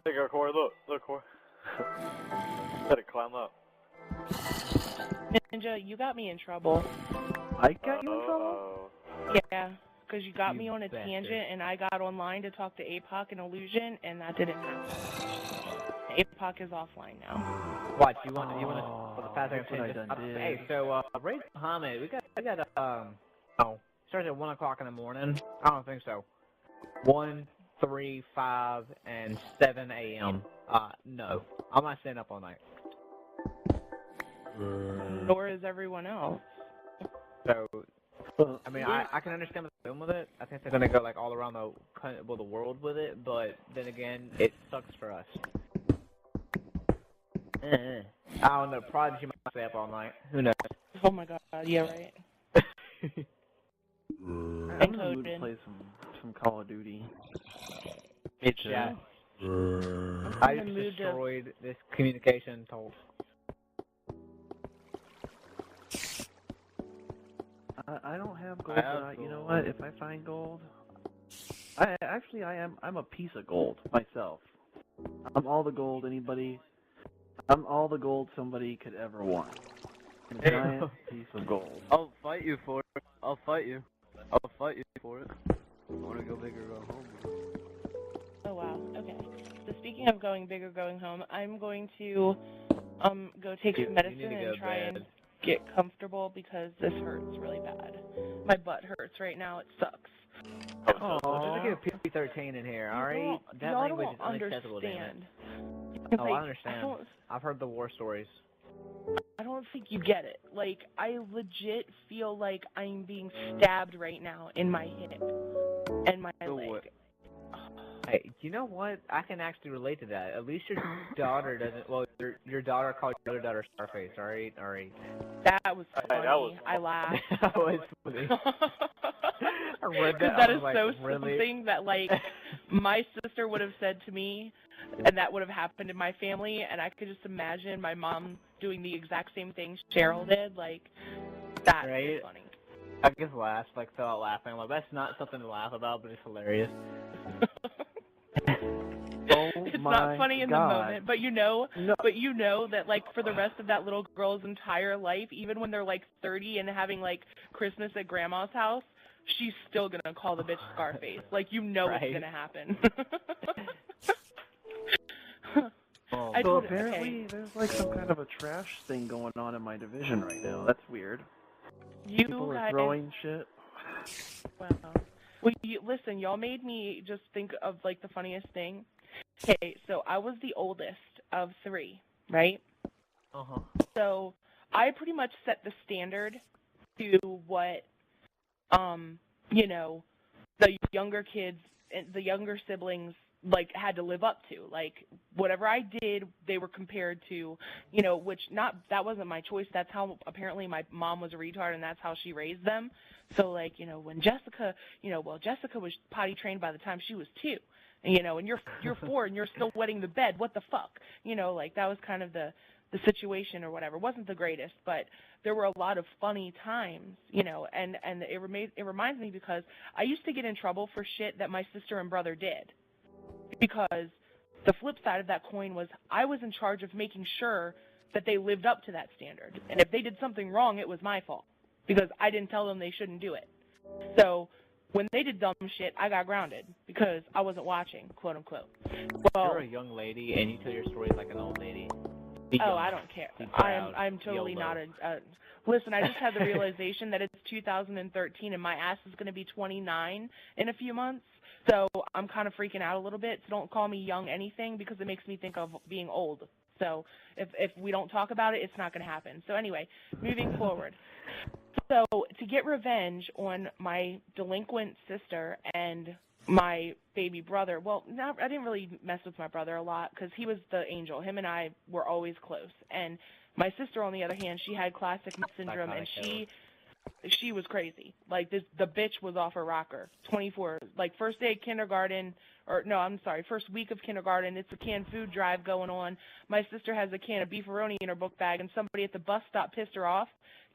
There you go, Corey. Look, Corey. Let it climb up. Ninja, you got me in trouble. I got you in trouble? Yeah, because you got me on a tangent, and I got online to talk to APOC and Illusion, and that didn't happen. APOC is offline now. What, you want to, for the fast Hey, so, Raid Muhammad, we got, oh, starts at 1 o'clock in the morning? I don't think so. 1, 3, 5, and 7 a.m. No. I'm not staying up all night. Nor is everyone else. So, I mean, I can understand what they're doing with it. I think they're going to go, like, all around the world with it, but then again, it sucks for us. I don't know, Prodigy might stay up all night. Who knows? Oh my god, yeah, right. I'm in the mood to play some Call of Duty. Yeah. I just destroyed this communication tool. I don't have gold, but you know what? If I find gold, I'm a piece of gold myself. I'm all the gold somebody could ever want. I'm a giant piece of gold. I'll fight you for it. I'll fight you for it. I want to go big or go home. Oh wow, okay. So speaking of going big or going home, I'm going to go take some medicine and try and get comfortable because this hurts really bad. My butt hurts right now, it sucks. Oh, just get a P13 in here, alright? That language is unacceptable, damn it. Oh, I understand. I've heard the war stories. I don't think you get it. Like, I legit feel like I'm being stabbed right now in my hip and my leg. Hey, you know what? I can actually relate to that. At least your daughter doesn't. Well, your daughter called your other daughter Starface. All right. That was funny. I laughed. That was funny. I read that. Because that is like, so really? something that like my sister would have said to me, and that would have happened in my family, and I could just imagine my mom doing the exact same thing Cheryl did. Like, that is funny. I just laughed, like, fell out laughing. Like, that's not something to laugh about, but it's hilarious. It's not funny in the moment, but you know that like for the rest of that little girl's entire life, even when they're like 30 and having like Christmas at grandma's house, she's still gonna call the bitch Scarface. Like it's gonna happen. So apparently there's like some kind of a trash thing going on in my division right now. That's weird. People are throwing shit. Wow. Well, listen, y'all made me just think of like the funniest thing. Okay, so I was the oldest of 3, right? Uh-huh. So I pretty much set the standard to what, you know, the younger kids and the younger siblings like had to live up to. Like whatever I did, they were compared to, you know, that wasn't my choice. That's how apparently my mom was a retard and that's how she raised them. So like, you know, when Jessica was potty trained by the time she was 2. You know, and you're 4 and you're still wetting the bed. What the fuck? You know, like that was kind of the situation or whatever. It wasn't the greatest, but there were a lot of funny times, you know, and it reminds me because I used to get in trouble for shit that my sister and brother did. Because the flip side of that coin was I was in charge of making sure that they lived up to that standard. And if they did something wrong, it was my fault because I didn't tell them they shouldn't do it. So when they did dumb shit, I got grounded because I wasn't watching, quote unquote. Well, you're a young lady and you tell your stories like an old lady. I don't care. I'm totally not listen, I just had the realization that it's 2013 and my ass is going to be 29 in a few months. So I'm kind of freaking out a little bit. So don't call me young anything because it makes me think of being old. So if we don't talk about it, it's not going to happen. So anyway, moving forward. So to get revenge on my delinquent sister and my baby brother, well, I didn't really mess with my brother a lot because he was the angel. Him and I were always close. And my sister, on the other hand, she had classic syndrome, and she was crazy. Like, the bitch was off her rocker. 24, like, first day of kindergarten, first week of kindergarten, it's a canned food drive going on. My sister has a can of beefaroni in her book bag, and somebody at the bus stop pissed her off.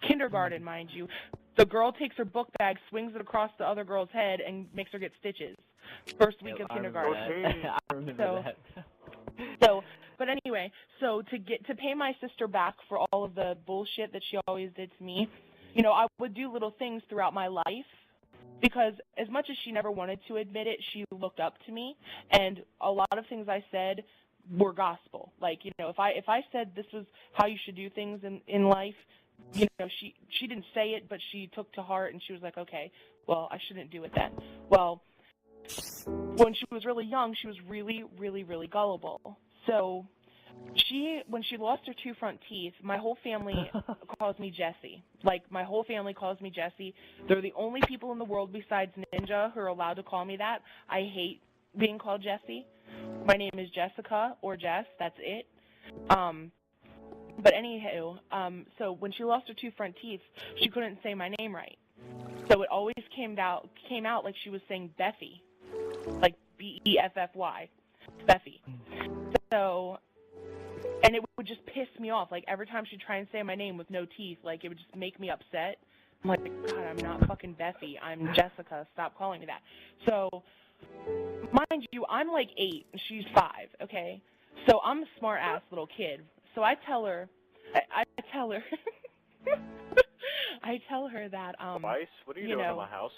Kindergarten, mind you. The girl takes her book bag, swings it across the other girl's head, and makes her get stitches. First week of kindergarten. I remember that. So, but anyway, so to pay my sister back for all of the bullshit that she always did to me, you know, I would do little things throughout my life because as much as she never wanted to admit it, she looked up to me, and a lot of things I said were gospel. Like, you know, if I said this was how you should do things in life, you know, she didn't say it, but she took to heart, and she was like, okay, well, I shouldn't do it then. Well, when she was really young, she was really, really, really gullible. So when she lost her 2 front teeth, my whole family calls me Jessie. Like, my whole family calls me Jessie. They're the only people in the world besides Ninja who are allowed to call me that. I hate being called Jessie. My name is Jessica or Jess. That's it. But anywho, so when she lost her 2 front teeth, she couldn't say my name right. So it always came out like she was saying Beffy, like Beffy, Beffy. So, and it would just piss me off. Like, every time she'd try and say my name with no teeth, like, it would just make me upset. I'm like, God, I'm not fucking Beffy. I'm Jessica. Stop calling me that. So, mind you, I'm like 8 and she's 5, okay? So I'm a smart-ass little kid. So I tell her, I tell her that, Weiss, what are you doing in my house?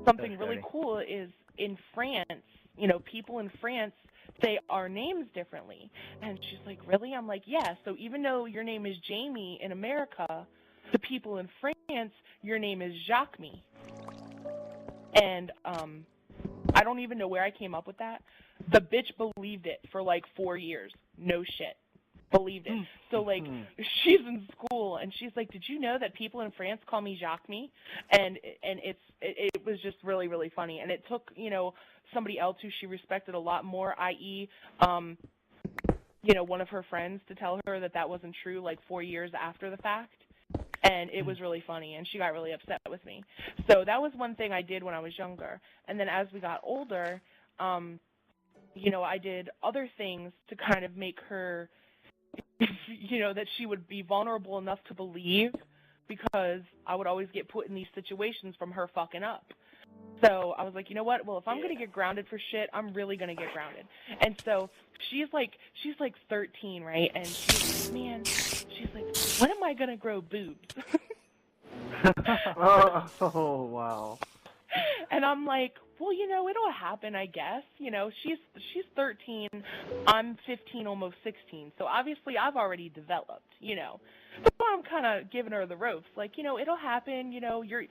Something really cool is in France, you know, people in France say our names differently. And she's like, really? I'm like, yeah. So even though your name is Jamie in America, the people in France, your name is Jacques. And I don't even know where I came up with that. The bitch believed it for like 4 years. No shit. Believed it. So, like, she's in school, and she's like, did you know that people in France call me Jacques? And it was just really, really funny. And it took, you know, somebody else who she respected a lot more, i.e., you know, one of her friends, to tell her that that wasn't true, like, 4 years after the fact. And it was really funny, and she got really upset with me. So that was one thing I did when I was younger. And then as we got older, you know, I did other things to kind of make her, you know, that she would be vulnerable enough to believe, because I would always get put in these situations from her fucking up. So I was like, you know what? Well, if I'm going to get grounded for shit, I'm really going to get grounded. And so she's like 13, right? And she's like, man, she's like, when am I going to grow boobs? Oh, wow. And I'm like, well, you know, it'll happen, I guess. You know, she's 13, I'm 15, almost 16. So obviously I've already developed, you know. So I'm kind of giving her the ropes. Like, you know, it'll happen. You know, you're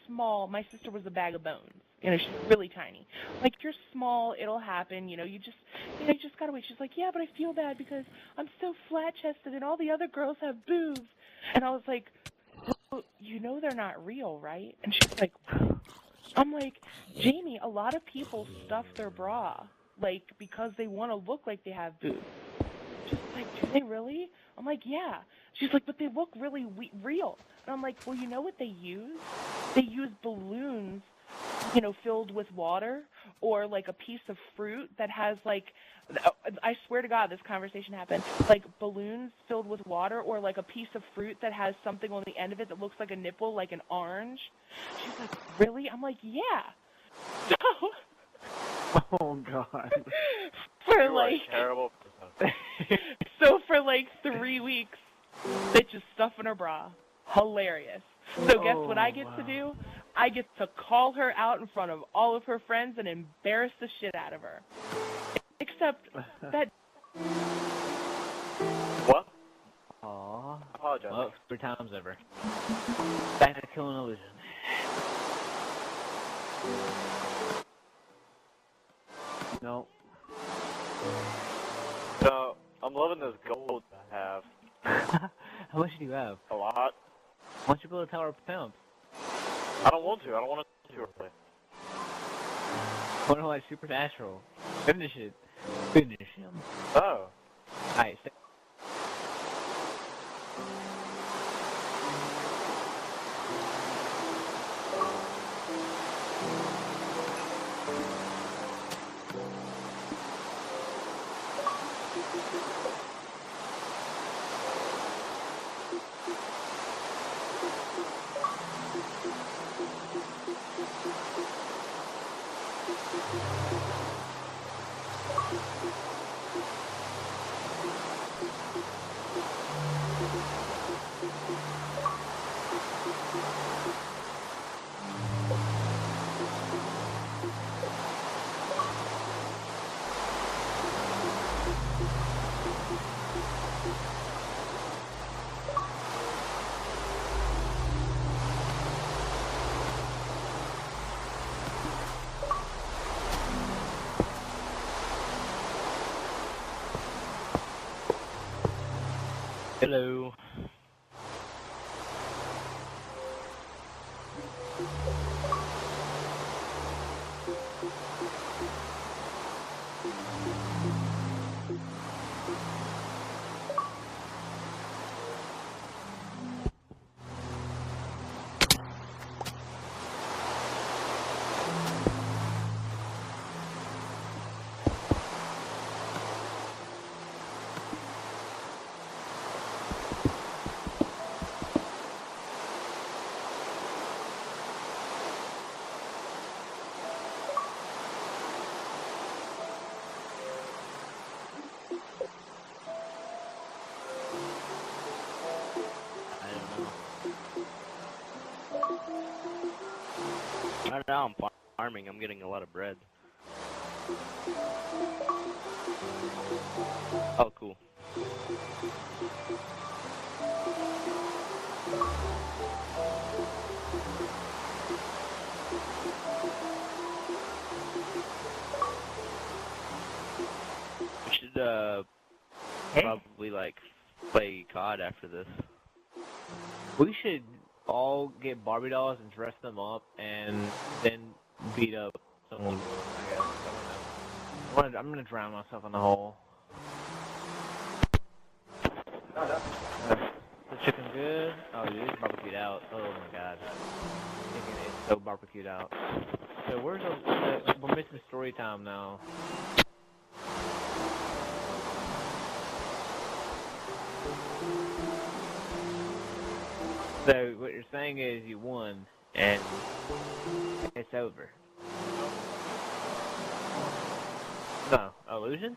small. My sister was a bag of bones. You know, she's really tiny. Like, you're small. It'll happen. You know, you just gotta wait. She's like, yeah, but I feel bad because I'm so flat-chested and all the other girls have boobs. And I was like, well, you know they're not real, right? And she's like, I'm like, Jamie, a lot of people stuff their bra, like, because they want to look like they have boobs. She's like, do they really? I'm like, yeah. She's like, but they look really real. And I'm like, well, you know what they use? They use balloons, you know, filled with water, or like a piece of fruit that has like, I swear to God, this conversation happened, like balloons filled with water, or like a piece of fruit that has something on the end of it that looks like a nipple, like an orange. She's like, really? I'm like, yeah. Oh, God. For like, terrible. so for like 3 weeks, bitch is stuffing her bra. Hilarious. So guess what I get to do? I get to call her out in front of all of her friends and embarrass the shit out of her. Except that... What? Aww. I apologize. Well, 3 times over. Back to killing illusion. No. So, I'm loving this gold I have. How much do you have? A lot. Why don't you build a tower of Pimps? I don't want to. I don't want to really. I want to like supernatural. Finish it. Finish him. Oh. Alright, Hello. Right now I'm farming, I'm getting a lot of bread. Oh, cool. We should, probably, like, play COD after this. We should all get Barbie dolls and dress them up and then beat up someone, I guess. I don't know. I'm gonna drown myself in the hole. The chicken good? Oh, dude, it's barbecued out. Oh my god. Chicken is so barbecued out. So where's we're missing story time now. So what you're saying is you won and it's over. No, illusions?